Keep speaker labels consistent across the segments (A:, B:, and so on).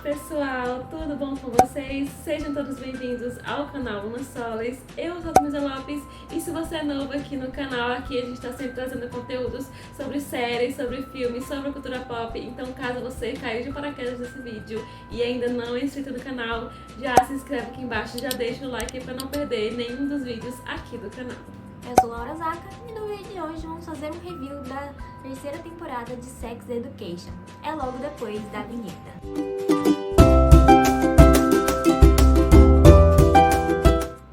A: pessoal, tudo bom com vocês? Sejam todos bem-vindos ao canal Luna Solis. Eu sou a Camisa Lopes e se você é novo aqui no canal, aqui a gente está sempre trazendo conteúdos sobre séries, sobre filmes, sobre cultura pop. Então caso você caiu de paraquedas nesse vídeo e ainda não é inscrito no canal, já se inscreve aqui embaixo e já deixa o like para não perder nenhum dos vídeos aqui do canal.
B: Eu sou Laura Zaka e no vídeo de hoje vamos fazer um review da terceira temporada de Sex Education. É logo depois da vinheta.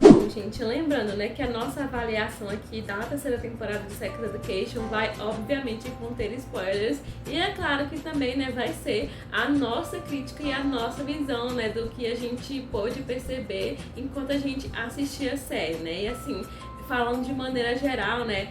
A: Bom, gente, lembrando, né, que a nossa avaliação aqui da terceira temporada de Sex Education vai, obviamente, conter spoilers. E é claro que também, né, vai ser a nossa crítica e a nossa visão, né, do que a gente pôde perceber enquanto a gente assistia a série, né, e assim... Falando de maneira geral, né,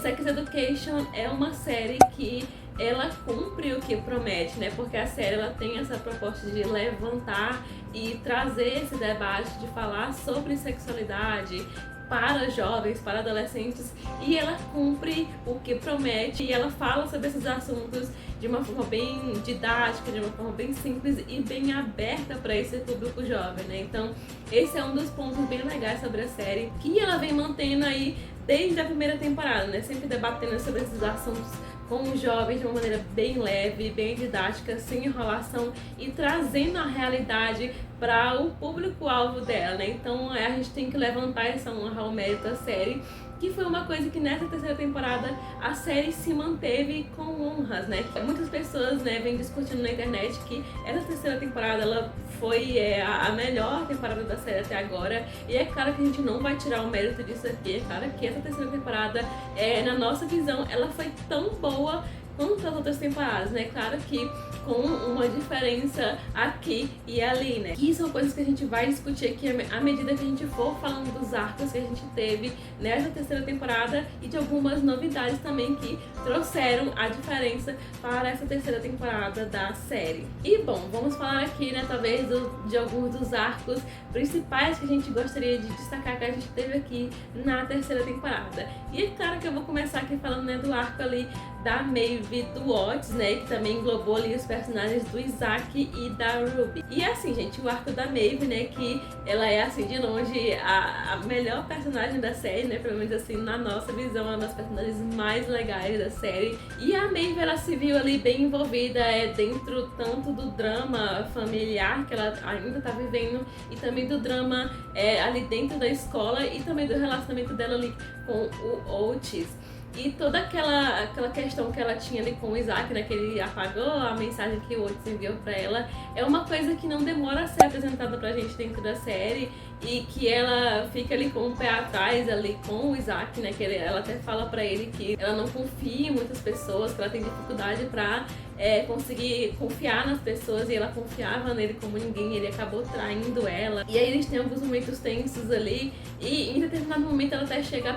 A: Sex Education é uma série que ela cumpre o que promete, né, porque a série ela tem essa proposta de levantar e trazer esse debate, de falar sobre sexualidade para jovens, para adolescentes, e ela cumpre o que promete e ela fala sobre esses assuntos de uma forma bem didática, de uma forma bem simples e bem aberta para esse público jovem, né? Então, esse é um dos pontos bem legais sobre a série, que ela vem mantendo aí desde a primeira temporada, né? Sempre debatendo sobre esses assuntos com os jovens de uma maneira bem leve, bem didática, sem enrolação e trazendo a realidade para o público-alvo dela, né? Então a gente tem que levantar essa honra ao mérito da série, que foi uma coisa que nessa terceira temporada a série se manteve com honras, né? Muitas pessoas, né, vêm discutindo na internet que essa terceira temporada ela foi a melhor temporada da série até agora, e é claro que a gente não vai tirar o mérito disso aqui, é claro que essa terceira temporada, na nossa visão, ela foi tão boa quanto as outras temporadas, né? Claro que com uma diferença aqui e ali, né? E são coisas que a gente vai discutir aqui à medida que a gente for falando dos arcos que a gente teve nessa terceira temporada e de algumas novidades também que trouxeram a diferença para essa terceira temporada da série. E bom, vamos falar aqui, né, talvez de alguns dos arcos principais que a gente gostaria de destacar que a gente teve aqui na terceira temporada. E é claro que eu vou começar aqui falando, né, do arco ali da Maeve, do Otis, né, que também englobou ali os personagens do Isaac e da Ruby. E assim, gente, o arco da Maeve, né, que ela é, assim, de longe a melhor personagem da série, né, pelo menos assim, na nossa visão, é uma das personagens mais legais da série. E a Maeve, ela se viu ali bem envolvida dentro tanto do drama familiar que ela ainda tá vivendo e também do drama ali dentro da escola e também do relacionamento dela ali com o Otis. E toda aquela questão que ela tinha ali com o Isaac, né, que ele apagou a mensagem que o Otis enviou pra ela, é uma coisa que não demora a ser apresentada pra gente dentro da série e que ela fica ali com o pé atrás ali com o Isaac, né, que ela até fala pra ele que ela não confia em muitas pessoas, que ela tem dificuldade pra conseguir confiar nas pessoas, e ela confiava nele como ninguém, ele acabou traindo ela. E aí eles têm alguns momentos tensos ali e em determinado momento ela até chega a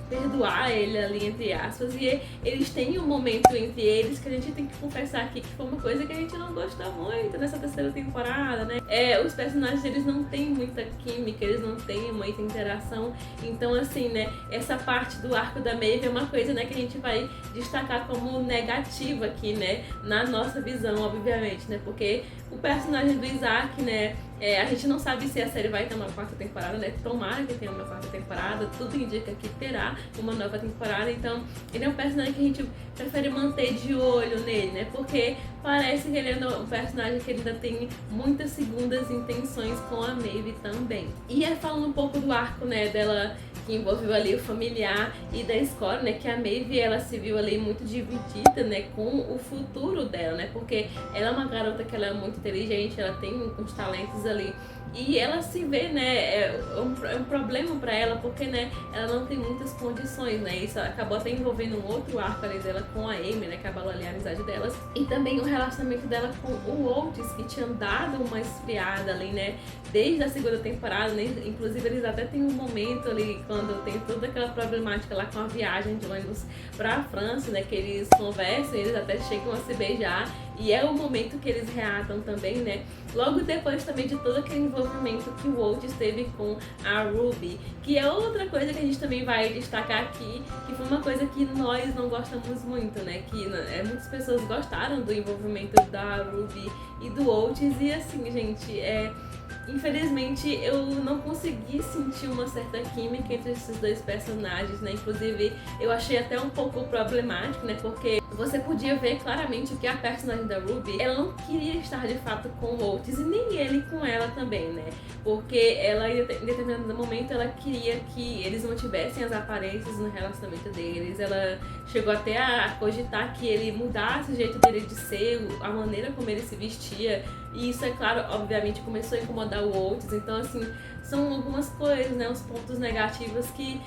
A: perdoar ele ali, entre aspas, e eles têm um momento entre eles que a gente tem que confessar aqui que foi uma coisa que a gente não gostou muito nessa terceira temporada, né? Os personagens, eles não têm muita química, eles não têm muita interação, então assim, né, essa parte do arco da Maeve é uma coisa, né, que a gente vai destacar como negativa aqui, né, na nossa visão, obviamente, né, porque o personagem do Isaac, né, a gente não sabe se a série vai ter uma quarta temporada, né? Tomara que tenha uma quarta temporada, tudo indica que terá uma nova temporada, então ele é um personagem que a gente prefere manter de olho nele, né? Porque parece que ele é um personagem que ele ainda tem muitas segundas intenções com a Maeve também. E falando um pouco do arco, né, dela, que envolveu ali o familiar e da escola, né, que a Maeve, ela se viu ali muito dividida, né, com o futuro dela, né, porque ela é uma garota que ela é muito inteligente, ela tem uns talentos ali, e ela se vê, né, é um problema pra ela, porque, né, ela não tem muitas condições, né, isso acabou até envolvendo um outro arco ali dela com a Amy, né, que abalou ali a amizade delas, e também o relacionamento dela com o Otis, que tinha dado uma esfriada ali, né, desde a segunda temporada, né, inclusive eles até tem um momento ali, quando tem toda aquela problemática lá com a viagem de ônibus pra França, né, que eles conversam, eles até chegam a se beijar, E é o momento que eles reatam também, né? Logo depois também de todo aquele envolvimento que o Oates teve com a Ruby, que é outra coisa que a gente também vai destacar aqui, que foi uma coisa que nós não gostamos muito, né? Que muitas pessoas gostaram do envolvimento da Ruby e do Oates, e assim, gente, infelizmente eu não consegui sentir uma certa química entre esses dois personagens, né? Inclusive eu achei até um pouco problemático, né? Porque você podia ver claramente que a personagem da Ruby, ela não queria estar de fato com o Oates e nem ele com ela também, né? Porque ela, em determinado momento, ela queria que eles mantivessem as aparências no relacionamento deles. Ela chegou até a cogitar que ele mudasse o jeito dele de ser, a maneira como ele se vestia. E isso, é claro, obviamente começou a incomodar o Oates. Então, assim, são algumas coisas, né, os pontos negativos que,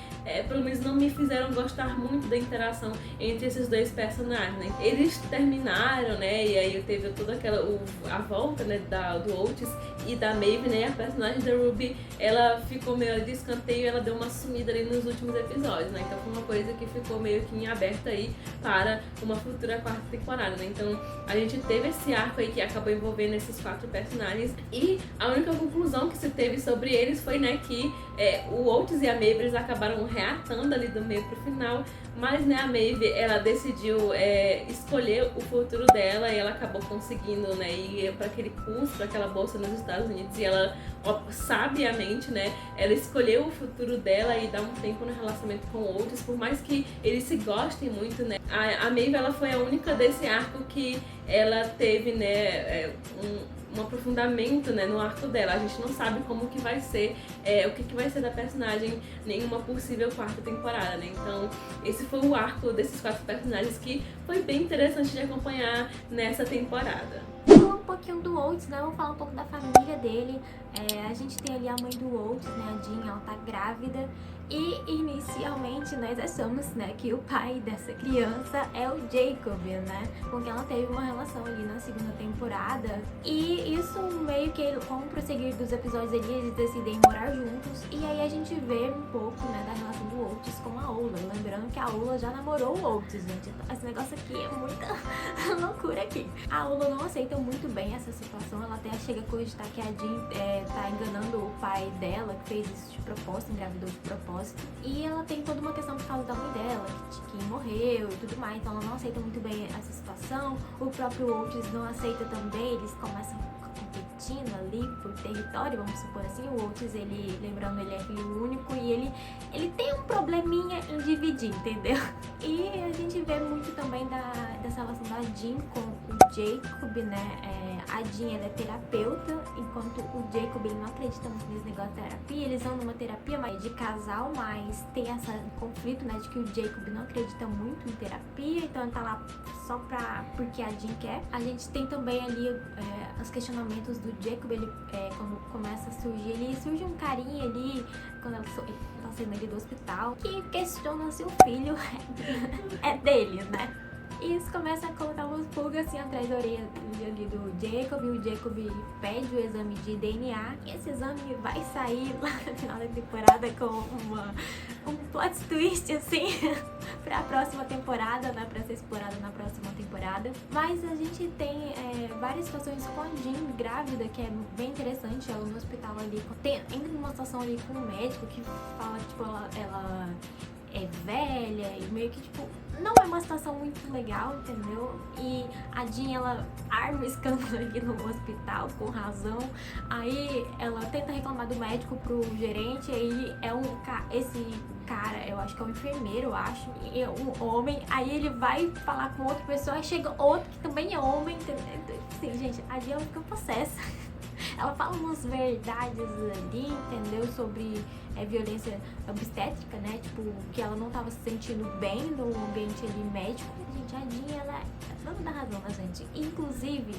A: pelo menos, não me fizeram gostar muito da interação entre esses dois personagens, né? Eles terminaram, né, e aí teve toda a volta, né, do Oates e da Maeve, né, e a personagem da Ruby, ela ficou meio de escanteio, ela deu uma sumida ali nos últimos episódios, né? Então foi uma coisa que ficou meio que em aberto aí para uma futura quarta temporada, né? Então a gente teve esse arco aí que acabou envolvendo esses 4 personagens, e a única conclusão que se teve sobre eles foi, né, que o Oates e a Maeve, eles acabaram reatando ali do meio pro final, mas, né, a Maeve, ela decidiu escolher o futuro dela, e ela acabou conseguindo, né, ir para aquele curso, para aquela bolsa nos Estados Unidos, e ela, sabiamente, né, ela escolheu o futuro dela e dar um tempo no relacionamento com o Oates, por mais que eles se gostem muito, né. A Maeve, ela foi a única desse arco que ela teve, né, um aprofundamento, né, no arco dela. A gente não sabe como que vai ser, o que vai ser da personagem em uma possível quarta temporada, né? Então, esse foi o arco desses 4 personagens que foi bem interessante de acompanhar nessa temporada.
B: Falar um pouquinho do Oates, né? Vamos falar um pouco da família dele. A gente tem ali a mãe do Oates, né? A Jean, ela tá grávida. E inicialmente nós achamos, né, que o pai dessa criança é o Jacob, né? Com quem ela teve uma relação ali na segunda temporada. E isso meio que, com o prosseguir dos episódios ali, eles decidem morar juntos. E aí a gente vê um pouco, né, da relação do Oates com a Ola. Lembrando que a Ola já namorou o Oates, gente. Esse negócio aqui é muita loucura aqui. A Ola não aceita muito bem essa situação. Ela até chega a cogitar que a Jean tá enganando o pai dela, que fez isso de propósito, engravidou de propósito. E ela tem toda uma questão por causa da mãe dela, que morreu e tudo mais, então ela não aceita muito bem essa situação. O próprio Oates não aceita também, eles começam competindo ali por território, vamos supor assim. O Oates, ele, lembrando, ele é filho único e ele tem um probleminha em dividir, entendeu? E a gente vê muito também dessa relação da Jean com o Jacob, né? A Jean, ela é terapeuta, enquanto o Jacob, ele não acredita muito nesse negócio de terapia. Eles vão numa terapia de casal, mas tem esse conflito, né, de que o Jacob não acredita muito em terapia, então ele tá lá só porque a Jean quer. A gente tem também ali os questionamentos do Jacob, ele quando começa a surge um carinha ali, quando ele tá saindo ali do hospital, que questiona se o filho é dele, né? E isso começa a colocar umas pulgas assim atrás da orelha ali do Jacob. E o Jacob pede o exame de DNA. E esse exame vai sair lá no final da temporada com um plot twist assim pra próxima temporada, né? Pra ser explorado na próxima temporada. Mas a gente tem várias situações com a Jean grávida, que é bem interessante. Ela no hospital ali, entra numa situação ali com um médico que fala que tipo, ela é velha e meio que, tipo, não é uma situação muito legal, entendeu? E a Jean, ela arma o escândalo aqui no hospital, com razão. Aí ela tenta reclamar do médico pro gerente, aí esse cara, eu acho que é um enfermeiro, eu acho, e é um homem. Aí ele vai falar com outra pessoa, aí chega outro que também é homem, entendeu? Assim, gente, a Jean, ela fica possessa. Ela fala umas verdades ali, entendeu? Sobre violência obstétrica, né? Tipo, que ela não tava se sentindo bem no ambiente ali médico. Gente, a Jean, ela não dá razão na gente. Inclusive,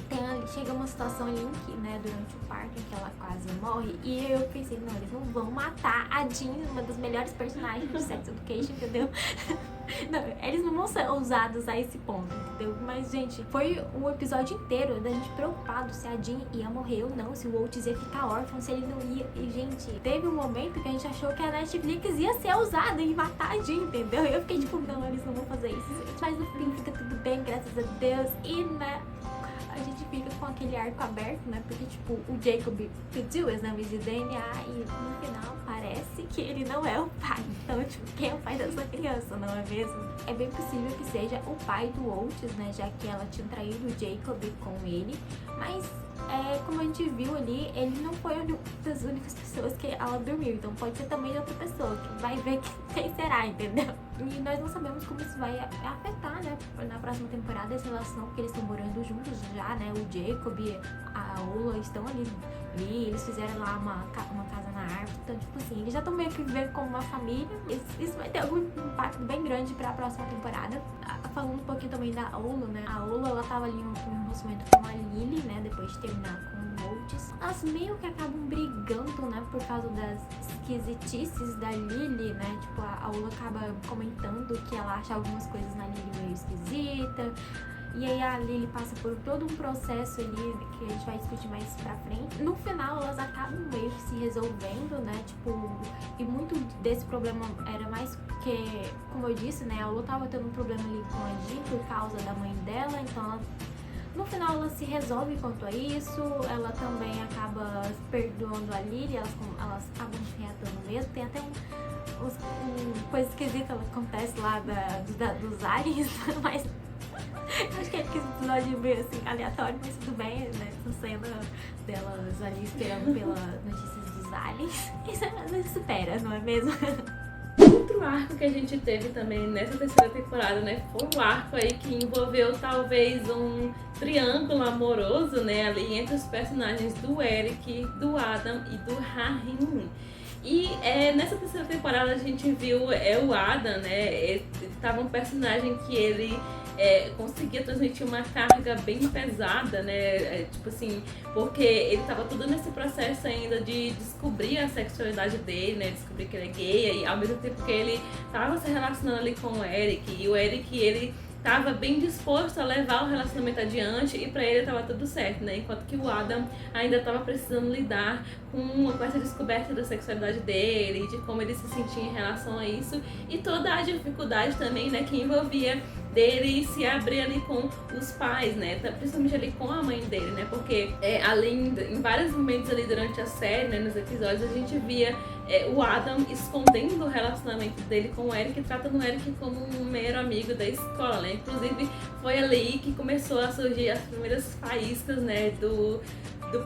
B: chega uma situação ali que, né, durante o parto, em que ela quase morre. E eu pensei, não, eles não vão matar a Jean, uma das melhores personagens de Sex Education, entendeu? Não, eles não vão ser ousados a esse ponto, entendeu? Mas, gente, foi um episódio inteiro da gente preocupado se a Jean ia morrer ou não, se o Oates ia ficar órfão, se ele não ia. E, gente, teve um momento que a gente achou que a Netflix ia ser ousada em matar a Jean, entendeu? E eu fiquei tipo, não, eles não vão fazer isso. Mas no fim fica tudo bem, graças a Deus. E, né, fica com aquele arco aberto, né? Porque, tipo, o Jacob pediu o exame de DNA e no final parece que ele não é o pai. Então, tipo, quem é o pai dessa criança, não é mesmo? É bem possível que seja o pai do Oates, né? Já que ela tinha traído o Jacob com ele. Mas, como a gente viu ali, ele não foi uma das únicas pessoas que ela dormiu. Então pode ser também de outra pessoa, que vai ver quem será, entendeu? E nós não sabemos como isso vai afetar, né? Na próxima temporada, essa relação, porque eles estão morando juntos já, né? O Jacob e a Ola estão ali. Eles fizeram lá uma casa na árvore. Então, tipo assim, eles já estão meio que vivendo como uma família. Isso vai ter algum impacto bem grande pra próxima temporada. Falando um pouquinho também da Ola, né? A Ola, ela tava ali em um relacionamento com a Lily, né? Depois de terminar com o Oates. Elas meio que acabam brigando, né? Por causa das esquisitices da Lily, né? Tipo, a Ola acaba comentando que ela acha algumas coisas na Lily meio esquisita. E aí a Lily passa por todo um processo ali que a gente vai discutir mais pra frente. No final, elas acabam meio que se resolvendo, né? Tipo, e muito desse problema era mais porque, como eu disse, né? A Ola tava tendo um problema ali com a Jean por causa da mãe dela. Então, no final, ela se resolve quanto a isso. Ela também acaba perdoando a Lily. Elas acabam se reatando mesmo. Tem até coisa esquisita que acontece lá dos aliens, mas... Acho que é aquele episódio meio assim, aleatório, mas tudo bem, né? Essa cena delas ali esperando pelas notícias dos aliens. Isso supera, não é mesmo?
A: Outro arco que a gente teve também nessa terceira temporada, né? Foi um arco aí que envolveu talvez um triângulo amoroso, né? Ali entre os personagens do Eric, do Adam e do Rahim. E nessa terceira temporada a gente viu o Adam, né? Ele tava um personagem que ele conseguia transmitir uma carga bem pesada, né? Tipo assim, porque ele tava tudo nesse processo ainda de descobrir a sexualidade dele, né? Descobrir que ele é gay, e ao mesmo tempo que ele tava se relacionando ali com o Eric, e o Eric, ele tava bem disposto a levar o relacionamento adiante e pra ele tava tudo certo, né? Enquanto que o Adam ainda tava precisando lidar com essa descoberta da sexualidade dele, de como ele se sentia em relação a isso e toda a dificuldade também, né, que envolvia dele se abrir ali com os pais, né, principalmente ali com a mãe dele, né, porque em vários momentos ali durante a série, né, nos episódios, a gente via o Adam escondendo o relacionamento dele com o Eric, tratando o Eric como um mero amigo da escola, né, inclusive foi ali que começou a surgir as primeiras faíscas, né, do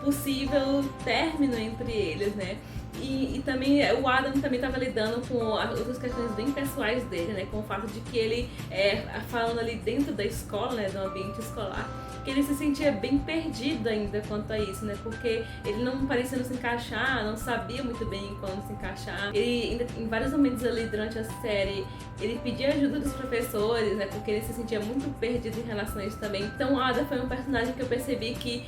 A: possível término entre eles, né? E também o Adam também estava lidando com outras questões bem pessoais dele, né? Com o fato de que ele, falando ali dentro da escola, né? Do ambiente escolar, que ele se sentia bem perdido ainda quanto a isso, né? Porque ele não parecia não se encaixar, não sabia muito bem quando se encaixar. Ele, ainda, em vários momentos ali durante a série, ele pedia ajuda dos professores, né? Porque ele se sentia muito perdido em relação a isso também. Então o Adam foi um personagem que eu percebi que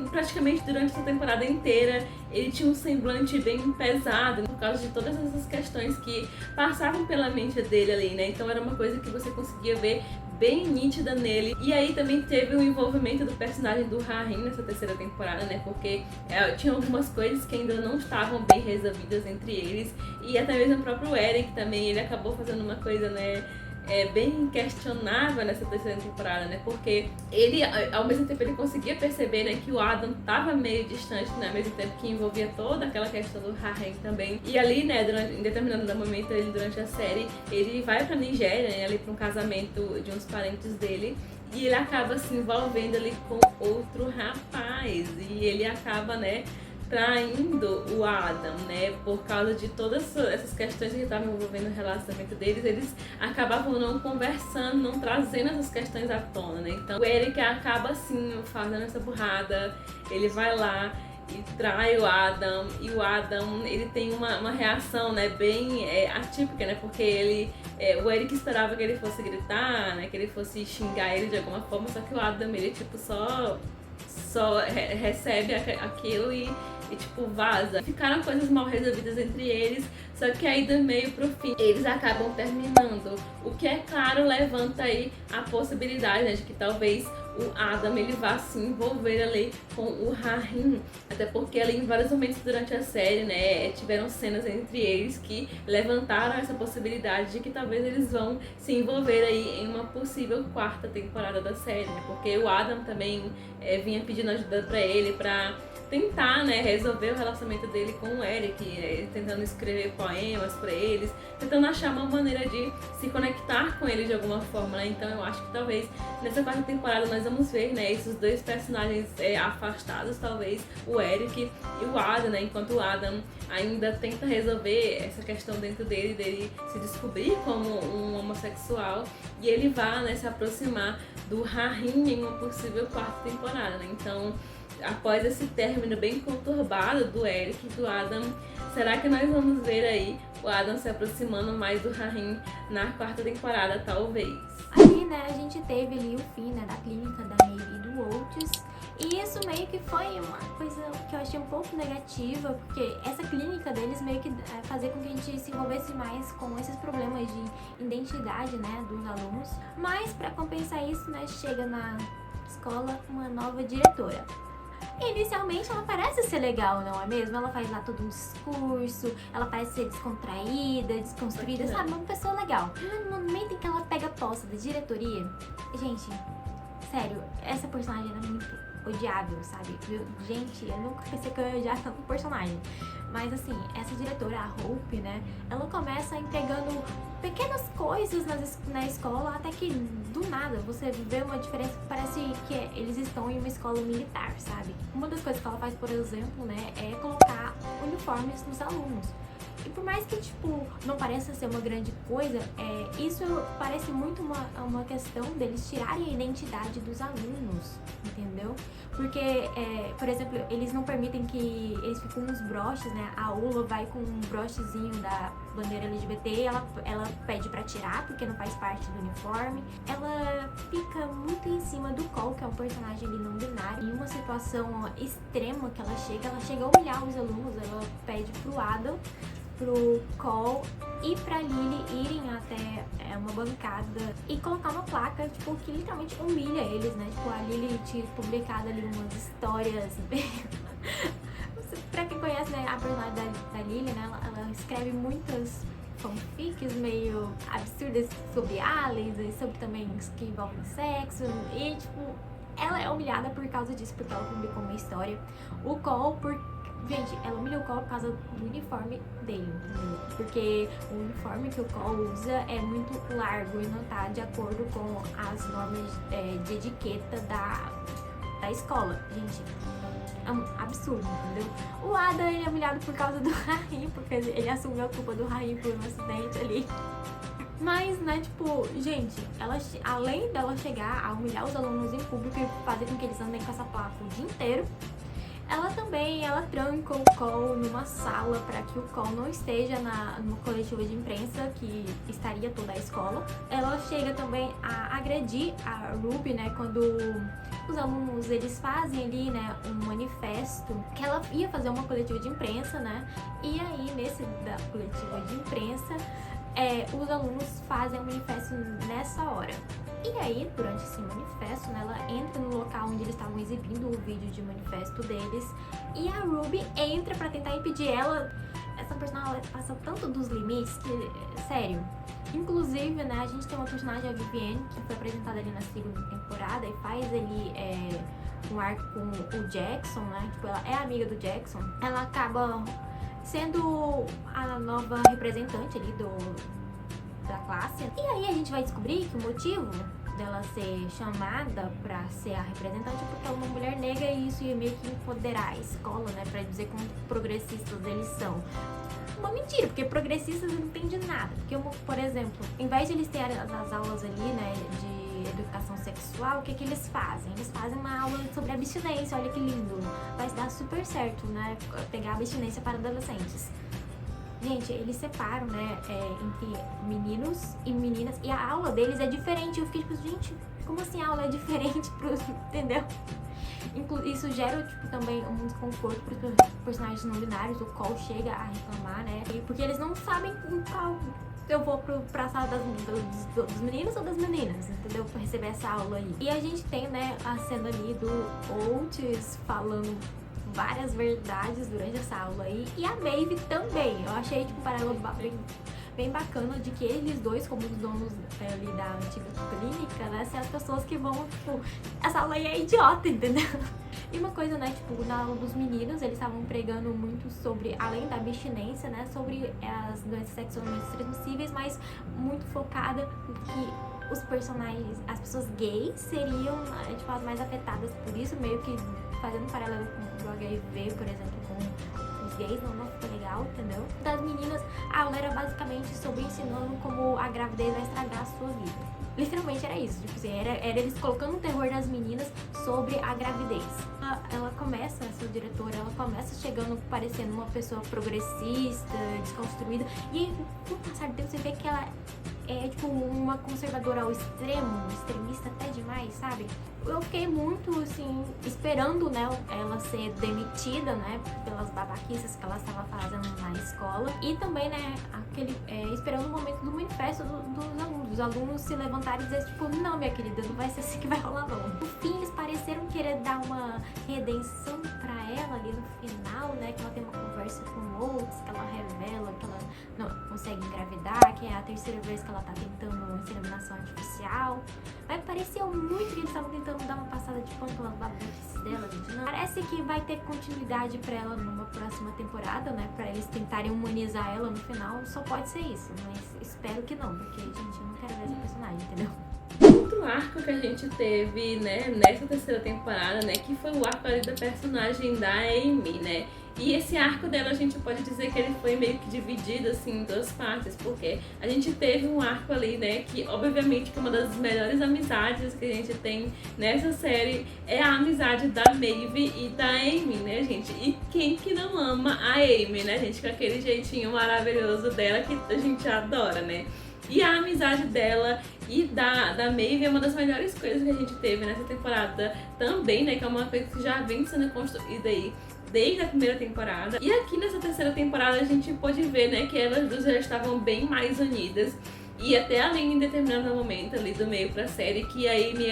A: praticamente durante essa temporada inteira ele tinha um semblante bem pesado por causa de todas essas questões que passavam pela mente dele ali, né? Então era uma coisa que você conseguia ver bem nítida nele. E aí também teve o envolvimento do personagem do Rahim nessa terceira temporada, né? Porque tinha algumas coisas que ainda não estavam bem resolvidas entre eles. E até mesmo o próprio Eric também, ele acabou fazendo uma coisa, né? Bem questionável nessa terceira temporada, né? Porque ele, ao mesmo tempo, ele conseguia perceber, né, que o Adam tava meio distante, né? Ao mesmo tempo que envolvia toda aquela questão do Rahim também. E ali, né, em determinado momento, ele, durante a série, ele vai pra Nigéria, né, ali pra um casamento de uns parentes dele. E ele acaba se envolvendo ali com outro rapaz. E ele acaba, né, traindo o Adam, né, por causa de todas essas questões que estavam envolvendo o relacionamento deles, eles acabavam não conversando, não trazendo essas questões à tona, né, então o Eric acaba assim, fazendo essa burrada, ele vai lá e trai o Adam, e o Adam, ele tem uma reação, né, bem atípica, né, porque o Eric esperava que ele fosse gritar, né, que ele fosse xingar ele de alguma forma, só que o Adam, ele tipo só recebe aquilo e tipo vaza. Ficaram coisas mal resolvidas entre eles, só que aí do meio pro fim eles acabam terminando, o que é claro levanta aí a possibilidade, né, de que talvez o Adam ele vai se envolver ali com o Rahim, até porque ali em vários momentos durante a série, né, tiveram cenas entre eles que levantaram essa possibilidade de que talvez eles vão se envolver aí em uma possível quarta temporada da série, né, porque o Adam também vinha pedindo ajuda pra ele, pra tentar, né, resolver o relacionamento dele com o Eric, tentando escrever poemas pra eles, tentando achar uma maneira de se conectar com ele de alguma forma, né? Então eu acho que talvez nessa quarta temporada nós vamos ver, né, esses dois personagens afastados, talvez o Eric e o Adam, né? Enquanto o Adam ainda tenta resolver essa questão dentro dele se descobrir como um homossexual, e ele vai, né, se aproximar do Rahim em uma possível quarta temporada, né? Então, após esse término bem conturbado do Eric e do Adam, será que nós vamos ver aí o Adam se aproximando mais do Rahim na quarta temporada, talvez?
B: Ali, né, a gente teve ali o fim, né, da clínica da Maeve e do Oates. E isso meio que foi uma coisa que eu achei um pouco negativa, porque essa clínica deles meio que fazia com que a gente se envolvesse mais com esses problemas de identidade, né, dos alunos. Mas para compensar isso, né, chega na escola uma nova diretora. Inicialmente ela parece ser legal, não é mesmo? Ela faz lá todo um discurso, ela parece ser descontraída, desconstruída, sabe? Uma pessoa legal. No momento em que ela pega posse da diretoria, gente, sério, essa personagem era muito odiável, sabe? Gente, eu nunca pensei que eu ia odiar tanto personagem. Mas assim, essa diretora, a Hope, né? Ela começa empregando pequenas coisas na escola, até que do nada você vê uma diferença que parece que eles estão em uma escola militar, sabe? Uma das coisas que ela faz, por exemplo, né, é colocar uniformes nos alunos. E por mais que, tipo, não pareça ser uma grande coisa, isso parece muito uma questão deles tirarem a identidade dos alunos, entendeu? Porque, por exemplo, eles não permitem que eles fiquem com uns broches, né? A Ula vai com um brochezinho da bandeira LGBT, ela pede pra tirar, porque não faz parte do uniforme. Ela fica muito em cima do Cole, que é um personagem ali não binário. Em uma situação extrema que ela chega a humilhar os alunos, ela pede pro Adam, pro Cole e pra Lily irem até uma bancada e colocar uma placa, tipo, que literalmente humilha eles, né? Tipo, a Lily tinha publicado ali umas histórias bem... Pra quem conhece, né, a personagem da Lily, né, ela escreve muitas fanfics meio absurdas sobre aliens e sobre também que envolvem sexo e, tipo, ela é humilhada por causa disso, porque ela publicou uma história. O Cole, gente, ela humilhou o Cole por causa do uniforme dele, entendeu? Porque o uniforme que o Cole usa é muito largo e não tá de acordo com as normas de etiqueta da escola. Gente, é um absurdo, entendeu? O Adam, ele é humilhado por causa do Rahim, porque ele assumiu a culpa do Rahim por um acidente ali. Mas, né, tipo, gente, além dela chegar a humilhar os alunos em público e fazer com que eles andem com essa placa o dia inteiro, ela tranca o Cole numa sala para que o Cole não esteja numa coletiva de imprensa que estaria toda a escola. Ela chega também a agredir a Ruby, né, quando os alunos, eles fazem ali, né, um manifesto, que ela ia fazer uma coletiva de imprensa, né, e aí nesse da coletiva de imprensa, os alunos fazem um manifesto nessa hora. E aí, durante esse manifesto, né, ela entra no local onde eles estavam exibindo o vídeo de manifesto deles, e a Ruby entra pra tentar impedir ela. Essa personagem, ela passa tanto dos limites que, sério. Inclusive, né, a gente tem uma personagem, a Vivienne, que foi apresentada ali na segunda temporada e faz ali um arco com o Jackson, né, tipo, ela é amiga do Jackson. Ela acaba sendo a nova representante ali da classe. E aí a gente vai descobrir que o motivo dela ser chamada pra ser a representante é porque ela é uma mulher negra e isso ia meio que empoderar a escola, né, pra dizer quão progressistas eles são. Uma mentira, porque progressistas não entendem nada. Porque, por exemplo, em vez de eles terem as aulas ali, né, de educação sexual, o que eles fazem? Eles fazem uma aula sobre abstinência, olha que lindo. Vai dar super certo, né, pegar abstinência para adolescentes. Gente, eles separam, né, entre meninos e meninas, e a aula deles é diferente. Eu fiquei tipo, gente, como assim a aula é diferente pros, entendeu? Isso gera, tipo, também um desconforto pros personagens não binários. O Cole chega a reclamar, né, porque eles não sabem eu vou pra sala dos meninos ou das meninas, entendeu? Pra receber essa aula aí. E a gente tem, né, a cena ali do Oates falando várias verdades durante essa aula aí. E a Maeve também. Eu achei, tipo, um paralelo bem bacana de que eles dois, como os donos ali da antiga clínica, né, são as pessoas que vão, tipo, essa aula aí é idiota, entendeu? E uma coisa, né, tipo, na aula dos meninos, eles estavam pregando muito sobre, além da abstinência, né, sobre as doenças sexualmente transmissíveis, mas muito focada em que os personagens, as pessoas gays seriam, tipo, as mais afetadas por isso, meio que fazendo um paralelo com o HIV, por exemplo, com os gays, não ficou legal, entendeu? Das meninas, a aula era basicamente sobre ensinando como a gravidez vai estragar a sua vida. Literalmente era isso, tipo assim, era eles colocando o terror das meninas sobre a gravidez. Ela começa, essa diretora, ela começa chegando parecendo uma pessoa progressista, desconstruída, e com o passar do tempo você vê que ela é tipo uma conservadora ao extremo, extremista até demais, sabe? Eu fiquei muito, assim, esperando, né, ela ser demitida, né, pelas babaquices que ela estava fazendo na escola. E também, né, esperando o momento do manifesto dos alunos. Os alunos se levantarem e dizer, tipo, não, minha querida, não vai ser assim que vai rolar, não. No fim, eles pareceram querer dar uma redenção pra ela ali no final, né, que ela tem uma conversa com outros, que ela revela que ela não consegue engravidar, que é a terceira vez que ela tá tentando inseminação artificial. Mas pareceu muito que eles estavam tentando dar uma passada de pano pelas babaquices dela, gente. Não. Parece que vai ter continuidade pra ela numa próxima temporada, né? Pra eles tentarem humanizar ela no final. Só pode ser isso, mas espero que não, porque, gente, eu não quero ver essa personagem, entendeu?
A: Outro arco que a gente teve, né, nessa terceira temporada, né, que foi o arco ali da personagem da Amy, né? E esse arco dela, a gente pode dizer que ele foi meio que dividido, assim, em duas partes, porque a gente teve um arco ali, né, que obviamente que uma das melhores amizades que a gente tem nessa série é a amizade da Maeve e da Amy, né, gente? E quem que não ama a Amy, né, gente? Com aquele jeitinho maravilhoso dela que a gente adora, né? E a amizade dela e da Maeve é uma das melhores coisas que a gente teve nessa temporada também, né? Que é uma coisa que já vem sendo construída aí desde a primeira temporada. E aqui nessa terceira temporada a gente pôde ver, né, que elas duas já estavam bem mais unidas. E até além em determinado momento ali do meio pra série, que a Amy,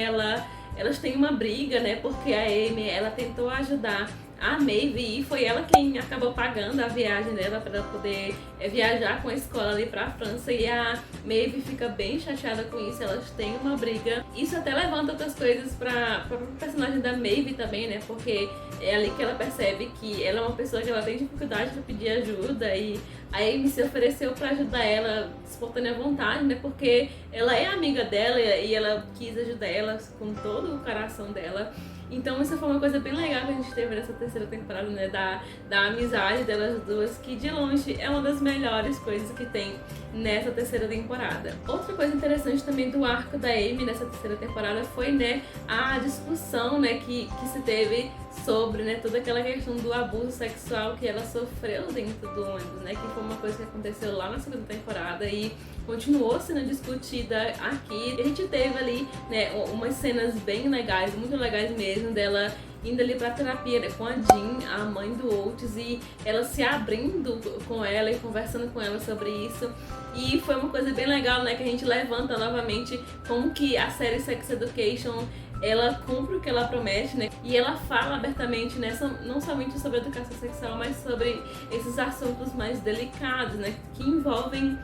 A: elas têm uma briga, né? Porque a Amy, ela tentou ajudar a Maeve e foi ela quem acabou pagando a viagem dela para ela poder viajar com a escola ali pra França, e a Maeve fica bem chateada com isso, elas têm uma briga. Isso até levanta outras coisas pra personagem da Maeve também, né, porque é ali que ela percebe que ela é uma pessoa que ela tem dificuldade para pedir ajuda, e a Amy se ofereceu para ajudar ela de espontânea vontade, né, porque ela é amiga dela e ela quis ajudar ela com todo o coração dela. Então isso foi uma coisa bem legal que a gente teve nessa terceira temporada, né, da amizade delas duas, que de longe é uma das melhores coisas que tem nessa terceira temporada. Outra coisa interessante também do arco da Amy nessa terceira temporada foi, né, a discussão, né, que se teve sobre, né, toda aquela questão do abuso sexual que ela sofreu dentro do ônibus, né, que foi uma coisa que aconteceu lá na segunda temporada e continuou sendo discutida aqui. A gente teve ali, né, umas cenas bem legais, muito legais mesmo, dela indo ali pra terapia, né, com a Jean, a mãe do Oates, e ela se abrindo com ela e conversando com ela sobre isso. E foi uma coisa bem legal, né, que a gente levanta novamente como que a série Sex Education, ela cumpre o que ela promete, né? E ela fala abertamente, né, não somente sobre a educação sexual, mas sobre esses assuntos mais delicados, né, que envolvem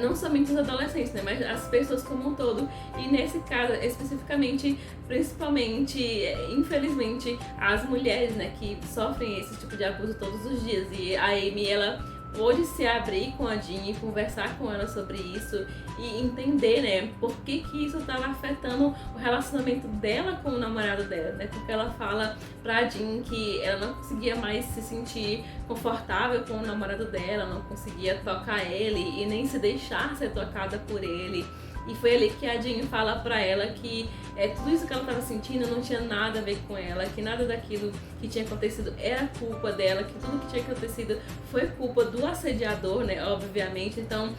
A: não somente os adolescentes, né, mas as pessoas como um todo. E nesse caso, especificamente, principalmente, infelizmente, as mulheres, né, que sofrem esse tipo de abuso todos os dias. E a Amy, ela pôde se abrir com a Jean e conversar com ela sobre isso e entender, né, por que isso estava afetando o relacionamento dela com o namorado dela, né, porque ela fala pra Jean que ela não conseguia mais se sentir confortável com o namorado dela, não conseguia tocar ele e nem se deixar ser tocada por ele. E foi ali que a Jean fala pra ela que tudo isso que ela estava sentindo não tinha nada a ver com ela, que nada daquilo que tinha acontecido era culpa dela, que tudo que tinha acontecido foi culpa do assediador, né, obviamente. Então,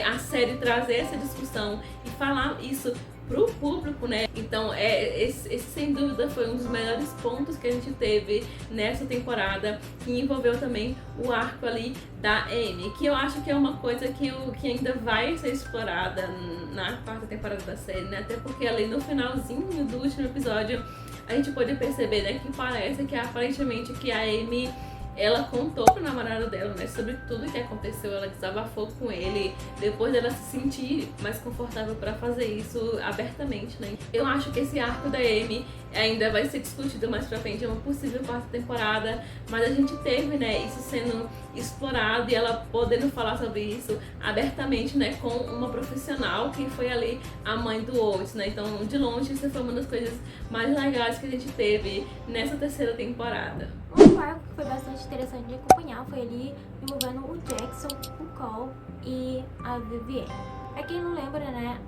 A: a série trazer essa discussão e falar isso pro público, né? Então, esse sem dúvida foi um dos melhores pontos que a gente teve nessa temporada, que envolveu também o arco ali da Amy, que eu acho que é uma coisa que ainda vai ser explorada na quarta temporada da série, né? Até porque ali no finalzinho do último episódio a gente pode perceber, né, que parece que aparentemente que a Amy, ela contou pro namorado dela, né, sobre tudo que aconteceu, ela desabafou com ele, depois dela se sentir mais confortável pra fazer isso abertamente, né. Eu acho que esse arco da Amy ainda vai ser discutido mais pra frente, é uma possível quarta temporada, mas a gente teve, né, isso sendo explorado e ela podendo falar sobre isso abertamente, né, com uma profissional que foi ali a mãe do Oates, né. Então, de longe, isso foi uma das coisas mais legais que a gente teve nessa terceira temporada.
B: Um arco que foi bastante interessante de acompanhar foi ali envolvendo o Jackson, o Cole e a Vivienne. Pra quem não lembra, né,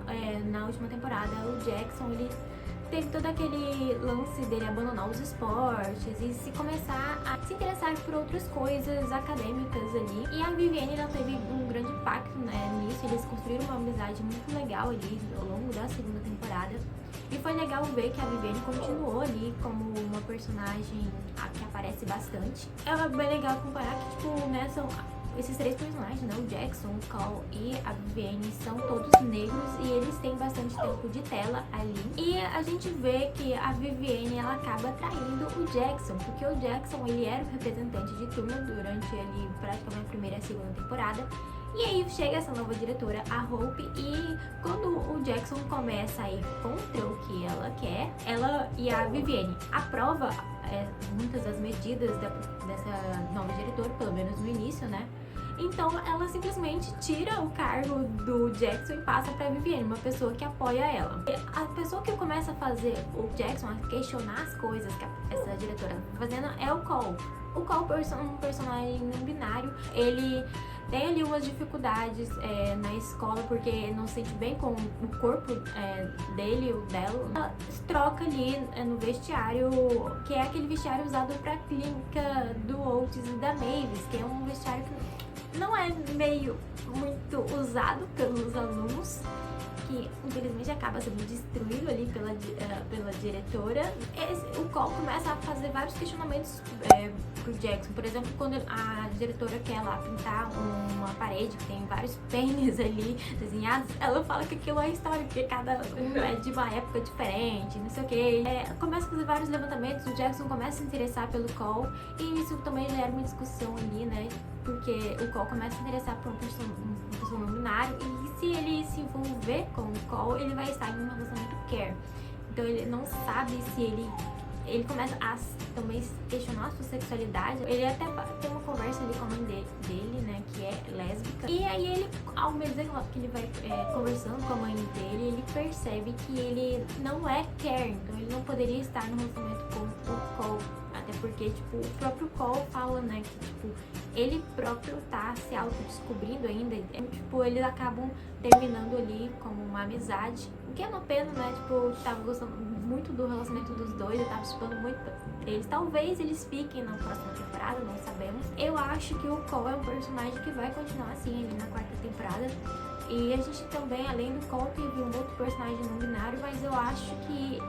B: na última temporada, o Jackson, ele teve todo aquele lance dele abandonar os esportes e se começar a se interessar por outras coisas acadêmicas ali. E a Vivienne, ela teve um grande impacto, né, nisso. Eles construíram uma amizade muito legal ali ao longo da segunda temporada. E foi legal ver que a Vivienne continuou ali como uma personagem que aparece bastante. É bem legal comparar que, tipo, né, são esses três personagens, né, o Jackson, o Cole e a Vivienne, são todos negros e eles têm bastante tempo de tela ali. E a gente vê que a Vivienne, ela acaba traindo o Jackson, porque o Jackson, ele era o representante de turma durante ali praticamente a primeira e a segunda temporada. E aí chega essa nova diretora, a Hope, e quando o Jackson começa a ir contra o que ela quer, ela e a Vivienne aprova muitas das medidas dessa nova diretora, pelo menos no início, né? Então ela simplesmente tira o cargo do Jackson e passa pra Vivienne, uma pessoa que apoia ela. A pessoa que começa a fazer o Jackson a questionar as coisas que essa diretora tá fazendo é o Cole. O Cole é um personagem não binário, ele tem ali umas dificuldades na escola porque não se sente bem com o corpo dele ou dela. Ela se troca ali no vestiário, que é aquele vestiário usado pra clínica do Oates e da Mavis, que é um vestiário que não é meio muito usado pelos alunos, que infelizmente acaba sendo destruído ali pela diretora. O Cole começa a fazer vários questionamentos pro Jackson. Por exemplo, quando a diretora quer lá pintar uma parede que tem vários pênis ali desenhados, ela fala que aquilo é história, porque cada um é de uma época diferente, não sei o que. Começa a fazer vários levantamentos, o Jackson começa a se interessar pelo Cole, e isso também gera uma discussão ali, né? Porque o Cole começa a se interessar por uma pessoa não binária, e se ele se envolver com o Cole, ele vai estar em um relacionamento care. Então ele não sabe se ele começa a também questionar a sua sexualidade. Ele até tem uma conversa ali com a mãe dele, né, que é lésbica. E aí ele, ao mesmo tempo que ele vai conversando com a mãe dele, ele percebe que ele não é care, então ele não poderia estar no relacionamento com o Cole. Até porque, tipo, o próprio Cole fala, né, que, tipo, ele próprio tá se autodescobrindo ainda. Tipo, eles acabam terminando ali como uma amizade. O que é uma pena, né? Tipo, eu tava gostando muito do relacionamento dos dois, eu tava participando muito deles. Talvez eles fiquem na próxima temporada, não sabemos. Eu acho que o Cole é um personagem que vai continuar assim ali na quarta temporada. E a gente também, além do Cole, teve um outro personagem não binário, mas eu acho que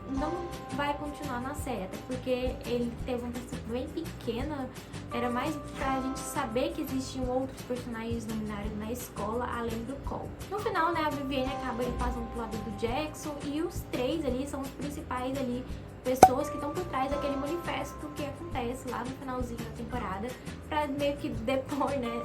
B: não vai continuar na série, até porque ele teve uma participação bem pequena, era mais pra gente saber que existiam outros personagens não binários na escola, além do Cole. No final, né, a Vivienne acaba passando pro lado do Jackson, e os três ali são os principais ali, pessoas que estão por trás daquele manifesto que acontece lá no finalzinho da temporada, pra meio que depor, né,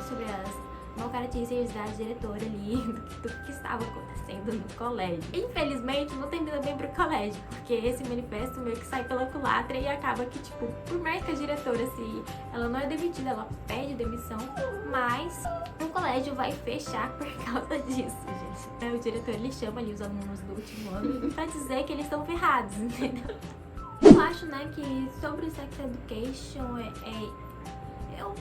B: sobre as mal características da diretora ali, do que estava acontecendo no colégio. Infelizmente, não termina bem pro colégio, porque esse manifesto meio que sai pela culatra e acaba que, tipo, por mais que a diretora, se ela não é demitida, ela pede demissão, mas o colégio vai fechar por causa disso, gente. O diretor, ele chama ali os alunos do último ano pra dizer que eles estão ferrados, entendeu? Eu acho, né, que sobre Sex Education,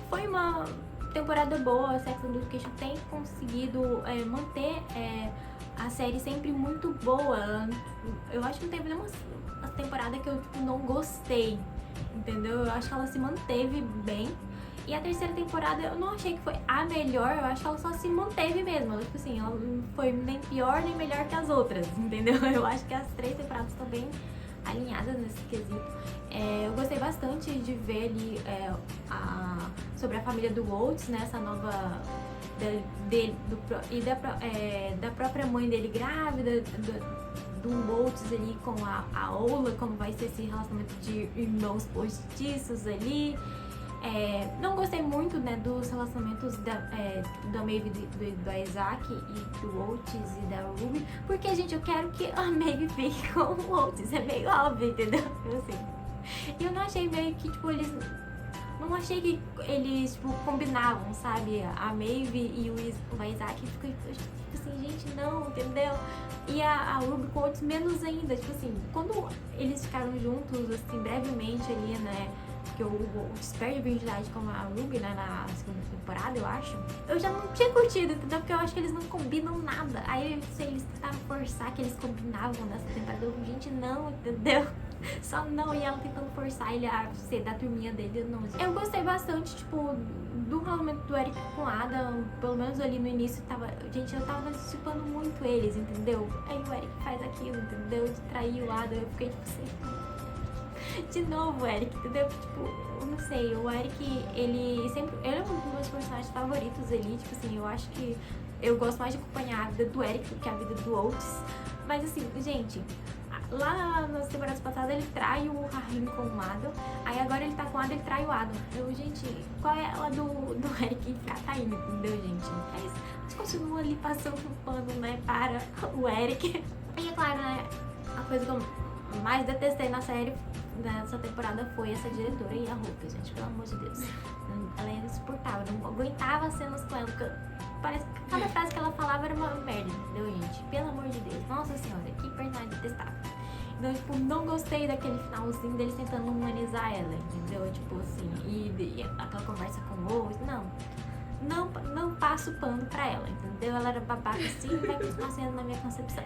B: foi uma temporada boa. Sex Education tem conseguido manter a série sempre muito boa. Eu acho que não teve nenhuma temporada que eu, tipo, não gostei, entendeu? Eu acho que ela se manteve bem. E a terceira temporada eu não achei que foi a melhor, eu acho que ela só se manteve mesmo. Tipo assim, ela não foi nem pior nem melhor que as outras, entendeu? Eu acho que as 3 temporadas estão bem alinhadas nesse quesito. Eu gostei bastante de ver ali sobre a família do Waltz, né? Essa nova da própria mãe dele grávida, do Waltz ali com a Ola, como vai ser esse relacionamento de irmãos postiços ali. Não gostei muito, né, dos relacionamentos da Maeve do Isaac e do Waltz e da Ruby, porque, gente, eu quero que a Maeve fique com o Waltz, é meio óbvio, entendeu? Assim, eu não achei meio que, tipo, não achei que eles, tipo, combinavam, sabe? A Maeve e o Isaac ficam, tipo assim, gente, não, entendeu? E a Ruby com o Waltz menos ainda, tipo assim, quando eles ficaram juntos, assim, brevemente ali, né? Porque o Waltz perde a virgindade com a Ruby, né, na segunda temporada, eu acho. Eu já não tinha curtido, entendeu? Porque eu acho que eles não combinam nada. Aí, se eles tentaram forçar que eles combinavam nessa temporada, eu, gente, não, entendeu? Só não, e ela tentando forçar ele a ser da turminha dele, não. Eu gostei bastante, tipo, do relacionamento do Eric com a Ada, pelo menos ali no início, gente, eu tava participando muito eles, entendeu? Aí o Eric faz aquilo, entendeu? De trair o Ada, eu fiquei tipo assim... De novo, o Eric, entendeu? Tipo, eu não sei, o Eric, ele é um dos meus personagens favoritos ali, tipo assim, eu acho que eu gosto mais de acompanhar a vida do Eric do que a vida do Waltz. Mas assim, gente, lá nas temporadas passadas ele trai o Rahim com o Adam, aí agora ele tá com o Adam, ele trai o Adam. Eu, gente, qual é ela do Eric ficar traindo, entendeu, gente? Mas continua ali passando um pano, né, para o Eric. E é claro, né, a coisa que eu mais detestei na série nessa temporada foi essa diretora e a Ruby, gente, pelo amor de Deus. Ela era insuportável, não aguentava as cenas com ela, porque parece que cada frase que ela falava era uma merda, entendeu, gente? Pelo amor de Deus, nossa senhora, que personagem detestável. Então, tipo, não gostei daquele finalzinho deles tentando humanizar ela, entendeu? Tipo assim, e aquela conversa com o Rose, não passo pano pra ela, entendeu? Ela era babaca assim, vai continuar sendo na minha concepção.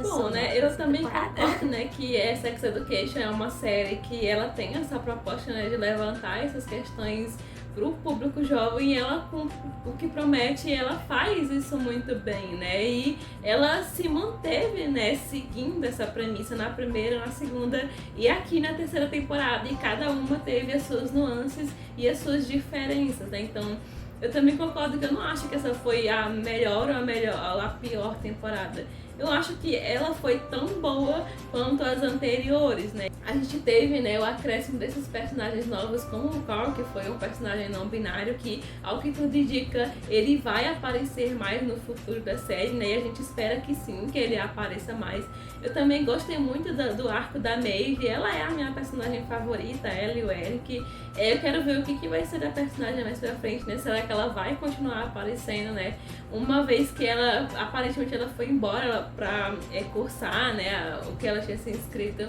A: Bom, né, eu também concordo, né, que Sex Education é uma série que ela tem essa proposta, né, de levantar essas questões pro público jovem, e ela, com o que promete, ela faz isso muito bem, né, e ela se manteve, né, seguindo essa premissa na primeira, na segunda e aqui na terceira temporada, e cada uma teve as suas nuances e as suas diferenças, né, então eu também concordo que eu não acho que essa foi a melhor ou a pior temporada. Eu acho que ela foi tão boa quanto as anteriores, né? A gente teve, né, o acréscimo desses personagens novos, como o Carl, que foi um personagem não binário, que, ao que tudo indica, ele vai aparecer mais no futuro da série, né? E a gente espera que sim, que ele apareça mais. Eu também gostei muito do arco da Maeve, ela é a minha personagem favorita, ela e o Eric. Eu quero ver o que vai ser da personagem mais pra frente, né? Será que ela vai continuar aparecendo, né? Uma vez que ela, aparentemente, ela foi embora pra cursar, né, o que ela tinha se inscrito.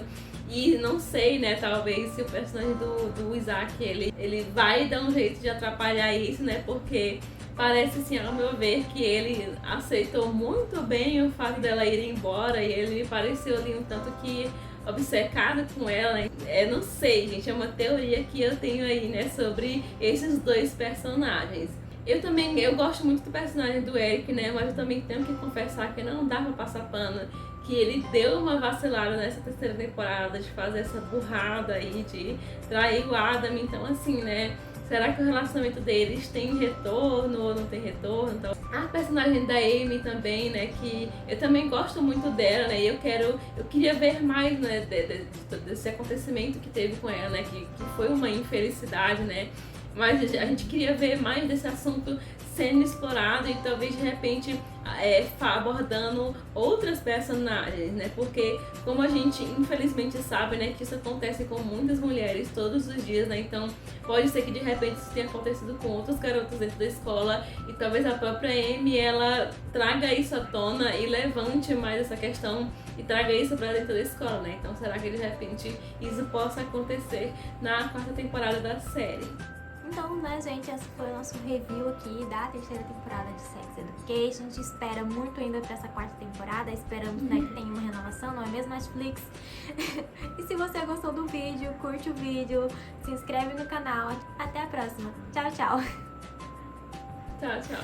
A: E não sei, né, talvez se o personagem do Isaac, ele vai dar um jeito de atrapalhar isso, né, porque parece, assim, ao meu ver, que ele aceitou muito bem o fato dela ir embora, e ele me pareceu ali um tanto que obcecado com ela. Não sei, gente, é uma teoria que eu tenho aí, né, sobre esses dois personagens. Eu gosto muito do personagem do Eric, né, mas eu também tenho que confessar que não dá pra passar pano, que ele deu uma vacilada nessa terceira temporada de fazer essa burrada aí, de trair o Adam. Então, assim, né, será que o relacionamento deles tem retorno ou não tem retorno? Então, a personagem da Amy também, né, que eu também gosto muito dela, né, e eu queria ver mais, né, desse acontecimento que teve com ela, né, que foi uma infelicidade, né, mas a gente queria ver mais desse assunto sendo explorado e talvez de repente abordando outras personagens, né? Porque como a gente infelizmente sabe, né, que isso acontece com muitas mulheres todos os dias, né? Então pode ser que de repente isso tenha acontecido com outros garotos dentro da escola e talvez a própria Amy ela traga isso à tona e levante mais essa questão e traga isso para dentro da escola, né? Então será que de repente isso possa acontecer na quarta temporada da série?
B: Então, né, gente, esse foi o nosso review aqui da terceira temporada de Sex Education. A gente espera muito ainda pra essa quarta temporada. Esperamos, né, que tenha uma renovação, não é mesmo, Netflix? E se você gostou do vídeo, curte o vídeo, se inscreve no canal. Até a próxima. Tchau, tchau.
A: Tchau, tchau.